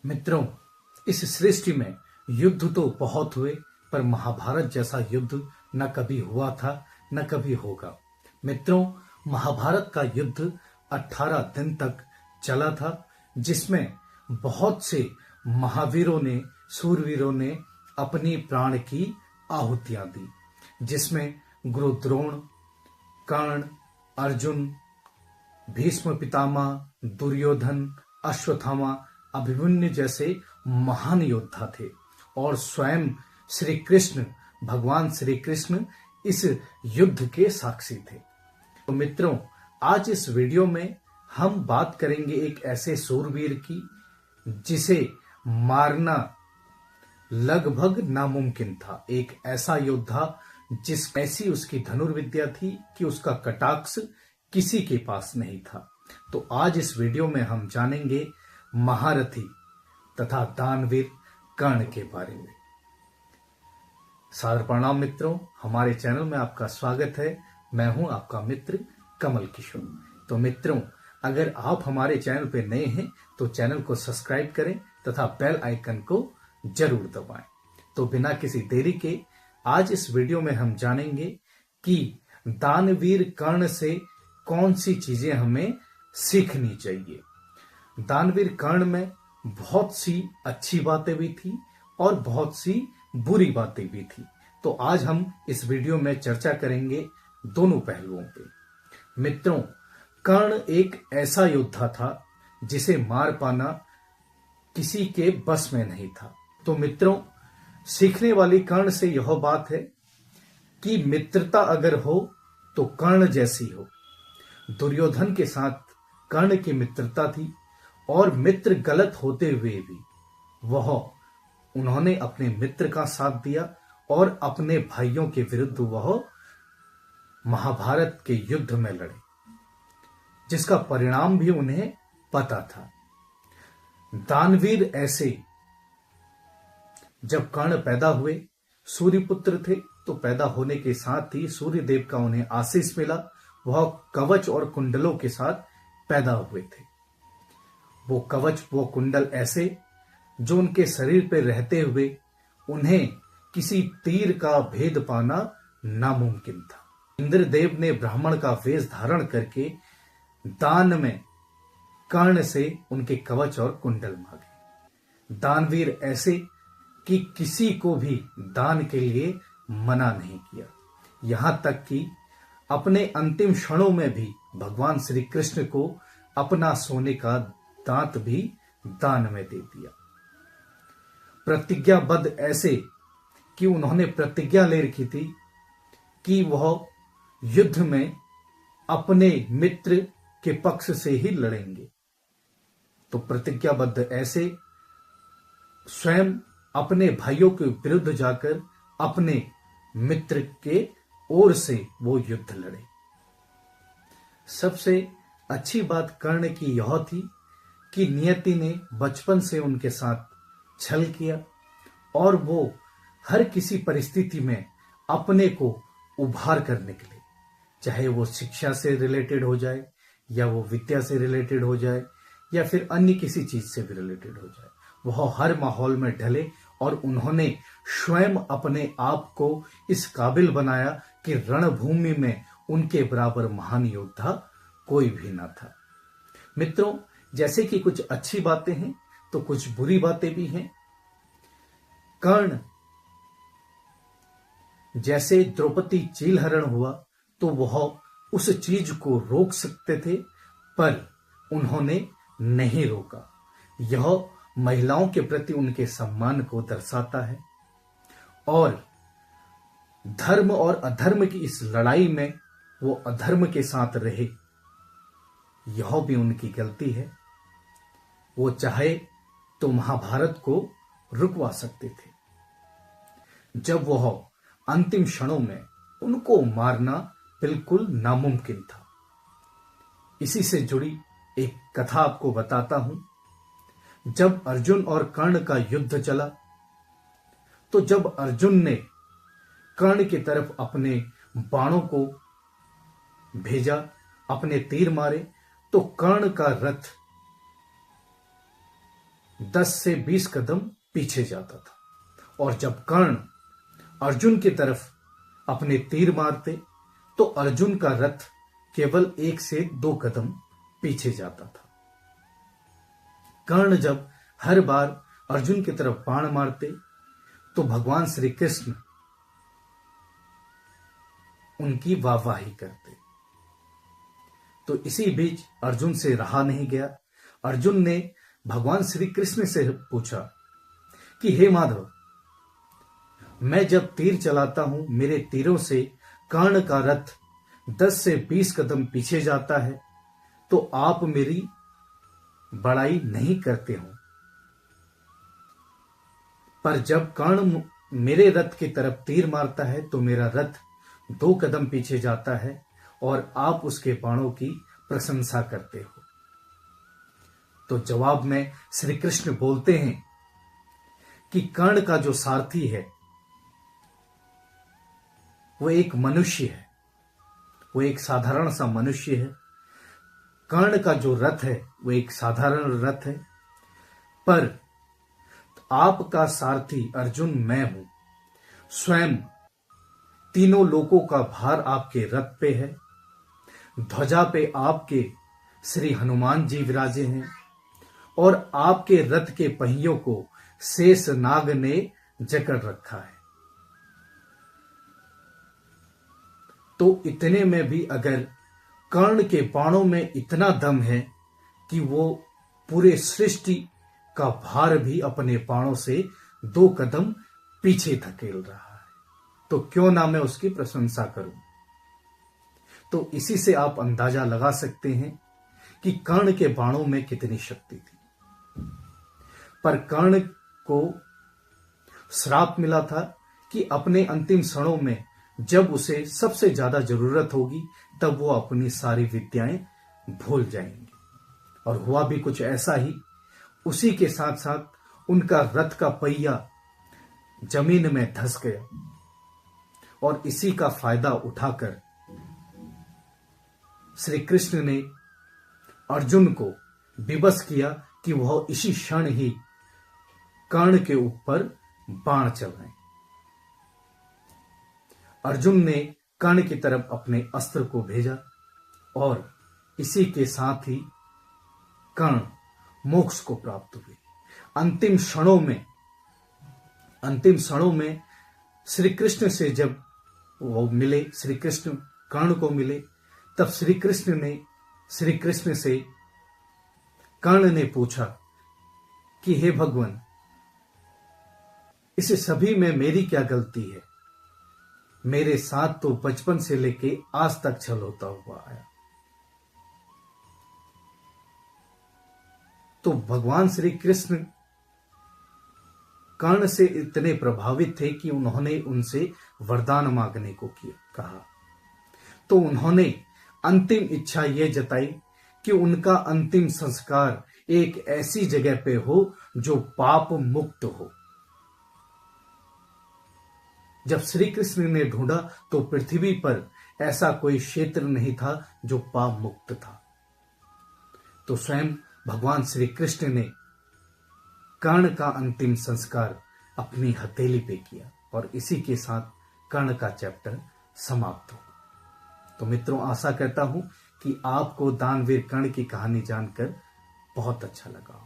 मित्रों, इस सृष्टि में युद्ध तो बहुत हुए, पर महाभारत जैसा युद्ध न कभी हुआ था न कभी होगा। मित्रों, महाभारत का युद्ध 18 दिन तक चला था, जिसमें बहुत से महावीरों ने, सूरवीरों ने अपनी प्राण की आहुतियां दी, जिसमें गुरु द्रोण, कर्ण, अर्जुन, भीष्म पितामह, दुर्योधन, अश्वत्थामा, अभिमन्यु जैसे महान योद्धा थे और स्वयं श्री कृष्ण, भगवान श्री कृष्ण इस युद्ध के साक्षी थे। तो मित्रों, आज इस वीडियो में हम बात करेंगे एक ऐसे सूरवीर की जिसे मारना लगभग नामुमकिन था। एक ऐसा योद्धा जिस ऐसी उसकी धनुर्विद्या थी कि उसका कटाक्ष किसी के पास नहीं था। तो आज इस वीडियो में हम जानेंगे महारथी तथा दानवीर कर्ण के बारे में। सादर प्रणाम मित्रों, हमारे चैनल में आपका स्वागत है। मैं हूं आपका मित्र कमल किशोर। तो मित्रों, अगर आप हमारे चैनल पे नए हैं तो चैनल को सब्सक्राइब करें तथा बेल आइकन को जरूर दबाएं। तो बिना किसी देरी के आज इस वीडियो में हम जानेंगे कि दानवीर कर्ण से कौन सी चीजें हमें सीखनी चाहिए। दानवीर कर्ण में बहुत सी अच्छी बातें भी थी और बहुत सी बुरी बातें भी थी। तो आज हम इस वीडियो में चर्चा करेंगे दोनों पहलुओं पे। मित्रों, कर्ण एक ऐसा योद्धा था जिसे मार पाना किसी के बस में नहीं था। तो मित्रों, सीखने वाली कर्ण से यह बात है कि मित्रता अगर हो तो कर्ण जैसी हो। दुर्योधन के साथ कर्ण की मित्रता थी और मित्र गलत होते हुए भी उन्होंने अपने मित्र का साथ दिया और अपने भाइयों के विरुद्ध वह महाभारत के युद्ध में लड़े, जिसका परिणाम भी उन्हें पता था। दानवीर ऐसे जब कर्ण पैदा हुए, सूर्यपुत्र थे, तो पैदा होने के साथ ही सूर्य देव का उन्हें आशीष मिला। वह कवच और कुंडलों के साथ पैदा हुए थे। वो कवच, वो कुंडल ऐसे जो उनके शरीर पर रहते हुए उन्हें किसी तीर का भेद पाना नामुमकिन था। इंद्रदेव ने ब्राह्मण का वेश धारण करके दान में कर्ण से उनके कवच और कुंडल मांगे। दानवीर ऐसे कि किसी को भी दान के लिए मना नहीं किया, यहां तक कि अपने अंतिम क्षणों में भी भगवान श्री कृष्ण को अपना सोने का दांत भी दान में दे दिया। प्रतिज्ञाबद्ध ऐसे कि उन्होंने प्रतिज्ञा ले रखी थी कि वह युद्ध में अपने मित्र के पक्ष से ही लड़ेंगे। तो प्रतिज्ञाबद्ध ऐसे स्वयं अपने भाइयों के विरुद्ध जाकर अपने मित्र के ओर से वो युद्ध लड़े। सबसे अच्छी बात कर्ण की यह थी कि नियति ने बचपन से उनके साथ छल किया और वो हर किसी परिस्थिति में अपने को उभार कर निकले, चाहे वो शिक्षा से रिलेटेड हो जाए या वो विद्या से रिलेटेड हो जाए या फिर अन्य किसी चीज से भी रिलेटेड हो जाए। वह हर माहौल में ढले और उन्होंने स्वयं अपने आप को इस काबिल बनाया कि रणभूमि में उनके बराबर महान योद्धा कोई भी ना था। मित्रों, जैसे कि कुछ अच्छी बातें हैं तो कुछ बुरी बातें भी हैं। कर्ण जैसे द्रौपदी चीलहरण हुआ तो वह उस चीज को रोक सकते थे, पर उन्होंने नहीं रोका। यह महिलाओं के प्रति उनके सम्मान को दर्शाता है और धर्म और अधर्म की इस लड़ाई में वो अधर्म के साथ रहे, यह भी उनकी गलती है। वो चाहे तो महाभारत को रुकवा सकते थे। जब वह अंतिम क्षणों में उनको मारना बिल्कुल नामुमकिन था। इसी से जुड़ी एक कथा आपको बताता हूं। जब अर्जुन और कर्ण का युद्ध चला, तो जब अर्जुन ने कर्ण की तरफ अपने बाणों को भेजा, अपने तीर मारे, तो कर्ण का रथ 10 से 20 कदम पीछे जाता था। और जब कर्ण अर्जुन की तरफ अपने तीर मारते तो अर्जुन का रथ केवल 1 से 2 कदम पीछे जाता था। कर्ण जब हर बार अर्जुन की तरफ बाण मारते तो भगवान श्री कृष्ण उनकी वाहवाही करते। तो इसी बीच अर्जुन से रहा नहीं गया। अर्जुन ने भगवान श्री कृष्ण से पूछा कि हे माधव, मैं जब तीर चलाता हूं, मेरे तीरों से कर्ण का रथ 10 से 20 कदम पीछे जाता है, तो आप मेरी बड़ाई नहीं करते हो। पर जब कर्ण मेरे रथ की तरफ तीर मारता है तो मेरा रथ 2 कदम पीछे जाता है और आप उसके बाणों की प्रशंसा करते हो। तो जवाब में श्री कृष्ण बोलते हैं कि कर्ण का जो सारथी है वो एक मनुष्य है, वो एक साधारण सा मनुष्य है। कर्ण का जो रथ है वो एक साधारण रथ है, पर आपका सारथी अर्जुन मैं हूं। स्वयं तीनों लोकों का भार आपके रथ पे है। ध्वजा पे आपके श्री हनुमान जी विराजे हैं और आपके रथ के पहियों को शेष नाग ने जकड़ रखा है। तो इतने में भी अगर कर्ण के बाणों में इतना दम है कि वो पूरे सृष्टि का भार भी अपने बाणों से 2 कदम पीछे धकेल रहा है, तो क्यों ना मैं उसकी प्रशंसा करूं। तो इसी से आप अंदाजा लगा सकते हैं कि कर्ण के बाणों में कितनी शक्ति थी। पर कर्ण को श्राप मिला था कि अपने अंतिम क्षणों में जब उसे सबसे ज्यादा जरूरत होगी तब वो अपनी सारी विद्याएं भूल जाएंगे। और हुआ भी कुछ ऐसा ही। उसी के साथ साथ उनका रथ का पहिया जमीन में धंस गया और इसी का फायदा उठाकर श्री कृष्ण ने अर्जुन को विवश किया कि वह इसी क्षण ही कर्ण के ऊपर बाण चलाएं। अर्जुन ने कर्ण की तरफ अपने अस्त्र को भेजा और इसी के साथ ही कर्ण मोक्ष को प्राप्त हुए। अंतिम क्षणों में श्री कृष्ण से जब वो मिले, श्री कृष्ण कर्ण को मिले, तब श्री कृष्ण से कर्ण ने पूछा कि हे भगवान, इस सभी में मेरी क्या गलती है? मेरे साथ तो बचपन से लेके आज तक छल होता हुआ आया। तो भगवान श्री कृष्ण कर्ण से इतने प्रभावित थे कि उन्होंने उनसे वरदान मांगने को कहा। तो उन्होंने अंतिम इच्छा यह जताई कि उनका अंतिम संस्कार एक ऐसी जगह पे हो जो पाप मुक्त हो। जब श्री कृष्ण ने ढूंढा तो पृथ्वी पर ऐसा कोई क्षेत्र नहीं था जो पाप मुक्त था। तो स्वयं भगवान श्री कृष्ण ने कर्ण का अंतिम संस्कार अपनी हथेली पे किया और इसी के साथ कर्ण का चैप्टर समाप्त हो। तो मित्रों, आशा करता हूं कि आपको दानवीर कर्ण की कहानी जानकर बहुत अच्छा लगा।